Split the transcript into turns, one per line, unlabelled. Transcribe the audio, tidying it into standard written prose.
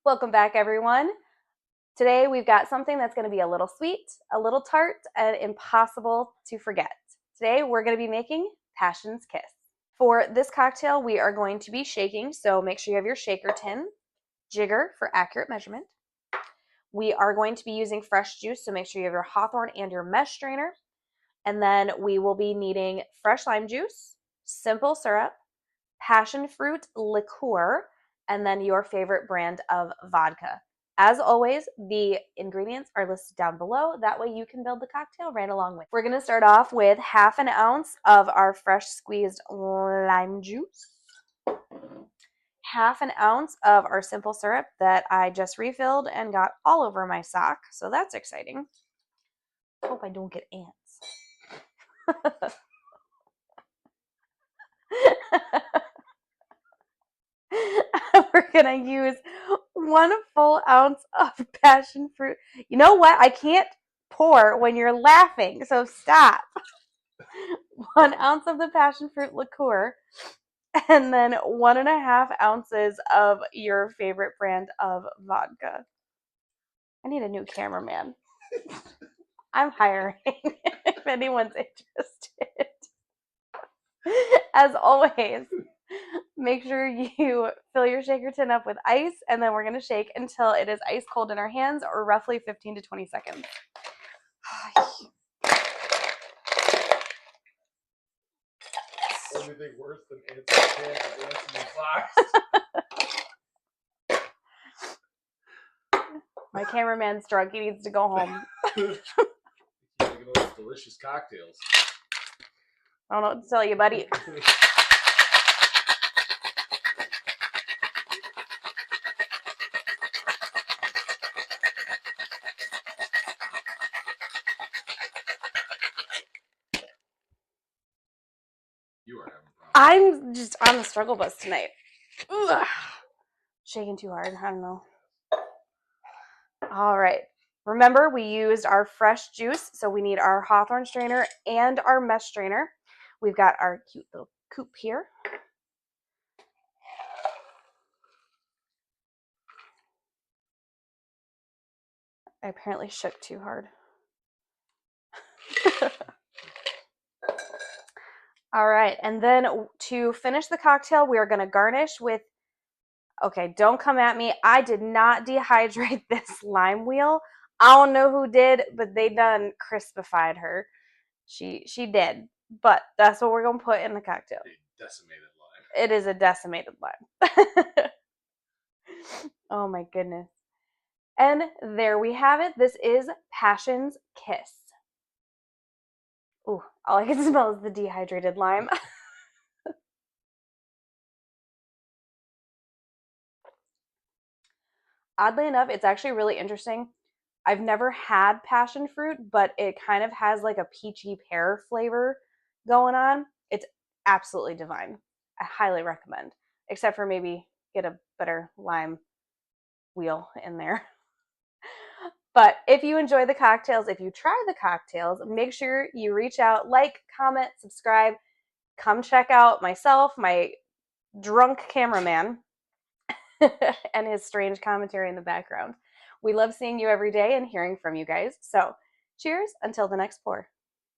Welcome back, everyone. Today we've got something that's going to be a little sweet, a little tart, and impossible to forget. Today we're going to be making Passion's Kiss. For this cocktail, we are going to be shaking, so make sure you have your shaker tin, jigger for accurate measurement. We are going to be using fresh juice, so make sure you have your hawthorn and your mesh strainer. And then we will be needing fresh lime juice, simple syrup, passion fruit liqueur, and then your favorite brand of vodka. As always, the ingredients are listed down below. That way you can build the cocktail right along with. We're going to start off with half an ounce of our fresh squeezed lime juice, half an ounce of our simple syrup that I just refilled and got all over my sock, so that's exciting. Hope I don't get ants. We're gonna use 1 full ounce of passion fruit. You know what? I can't pour when you're laughing, so stop. 1 ounce of the passion fruit liqueur, and then 1.5 ounces of your favorite brand of vodka. I need a new cameraman. I'm hiring if anyone's interested. As always, make sure you fill your shaker tin up with ice, and then we're going to shake until it is ice cold in our hands, or roughly 15 to 20 seconds.
Anything worse than ants in the can and ants in the box.
My cameraman's drunk. He needs to go home.
Keep making all those delicious cocktails.
I don't know what to tell you, buddy.
You are having
I'm just on the struggle bus tonight. Ugh. Shaking too hard. I don't know. All right. Remember, we used our fresh juice, so we need our hawthorn strainer and our mesh strainer. We've got our cute little coupe here. I apparently shook too hard. All right, and then to finish the cocktail, we are going to garnish with, okay, don't come at me. I did not dehydrate this lime wheel. I don't know who did, but they done crispified her. She did, but that's what we're going to put in the cocktail.
a decimated lime.
It is a decimated lime. Oh my goodness. And there we have it. This is Passion's Kiss. Ooh, all I can smell is the dehydrated lime. Oddly enough, it's actually really interesting. I've never had passion fruit, but it kind of has like a peachy pear flavor going on. It's absolutely divine. I highly recommend, except for maybe get a better lime wheel in there. But if you enjoy the cocktails, if you try the cocktails, make sure you reach out, like, comment, subscribe. Come check out myself, my drunk cameraman, and his strange commentary in the background. We love seeing you every day and hearing from you guys. So cheers until the next pour.